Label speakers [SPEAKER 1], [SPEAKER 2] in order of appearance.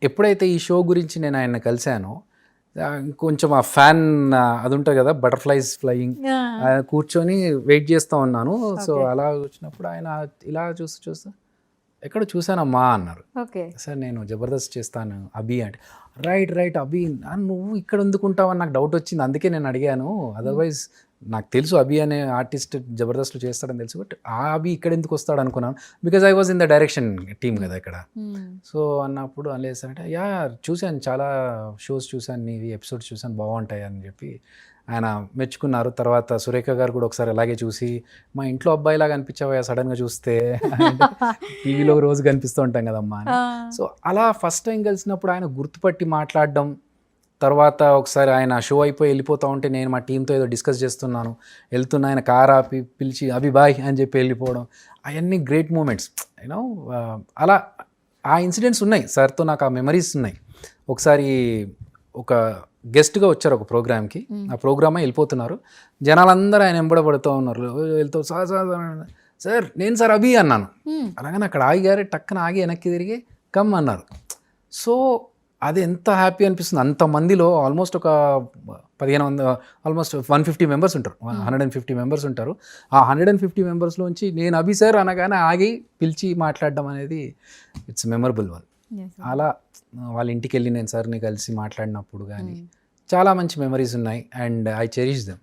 [SPEAKER 1] ఎప్పుడైతే ఈ షో గురించి నేను ఆయన కలిశానో కొంచెం ఆ ఫ్యాన్ అది ఉంటుంది కదా, బటర్ఫ్లైస్ ఫ్లయింగ్, కూర్చొని వెయిట్ చేస్తూ ఉన్నాను. సో అలా వచ్చినప్పుడు ఆయన ఇలా చూస్తూ ఎక్కడ చూసానమ్మా అన్నారు. సార్ నేను జబర్దస్త్ చేస్తాను అభి అంటే, రైట్ అభి నువ్వు ఇక్కడ ఎందుకుంటావని నాకు డౌట్ వచ్చింది, అందుకే నేను అడిగాను. అదర్వైజ్ నాకు తెలుసు అభి అనే ఆర్టిస్ట్ జబర్దస్త్లో చేస్తాడని తెలుసు, బట్ ఆ అభి ఇక్కడ ఎందుకు వస్తాడు అనుకున్నాను, because I was in the direction team కదా ఇక్కడ. సో అన్నప్పుడు అనలేసారంటే యా చూశాను, చాలా షోస్ చూశాను, నీవి ఎపిసోడ్స్ చూశాను, బాగుంటాయి అని చెప్పి ఆయన మెచ్చుకున్నారు. తర్వాత సురేఖ గారు కూడా ఒకసారి అలాగే చూసి, మా ఇంట్లో అబ్బాయిలాగా అనిపించావా సడన్గా చూస్తే, టీవీలో రోజు కనిపిస్తూ ఉంటాం కదమ్మా అని. సో అలా ఫస్ట్ టైం కలిసినప్పుడు ఆయన గుర్తుపట్టి మాట్లాడడం, తర్వాత ఒకసారి ఆయన షో అయిపోయి వెళ్ళిపోతూ ఉంటే నేను మా టీంతో ఏదో డిస్కస్ చేస్తున్నాను, వెళ్తున్నా, ఆయన కార్ ఆపి పిలిచి అభి బాయ్ అని చెప్పి వెళ్ళిపోవడం, అవన్నీ గ్రేట్ మూమెంట్స్ యూనో. అలా ఆ ఇన్సిడెంట్స్ ఉన్నాయి సార్తో, నాకు ఆ మెమరీస్ ఉన్నాయి. ఒకసారి ఒక గెస్ట్గా వచ్చారు ఒక ప్రోగ్రామ్కి, ఆ ప్రోగ్రామే వెళ్ళిపోతున్నారు, జనాలందరూ ఆయన వెంబడబడుతూ ఉన్నారు, వెళ్తూ సార్ నేను సార్ అభి అన్నాను. అలాగని అక్కడ ఆగిగారు, టక్కన ఆగి వెనక్కి తిరిగి కమ్ అన్నారు. సో అది ఎంత హ్యాపీ అనిపిస్తుంది. అంతమందిలో ఆల్మోస్ట్ ఒక 1500, ఆల్మోస్ట్ 150 మెంబర్స్ ఉంటారు, 150 మెంబర్స్ ఉంటారు. ఆ 150 మెంబర్స్లోంచి నేను అభి సార్ అనగానే ఆగి పిలిచి మాట్లాడడం అనేది ఇట్స్ మెమరబుల్ వన్. అలా వాళ్ళ ఇంటికి వెళ్ళి నేను సార్ని కలిసి మాట్లాడినప్పుడు కానీ చాలా మంచి మెమరీస్ ఉన్నాయి, అండ్ ఐ చెరిష్ దెమ్.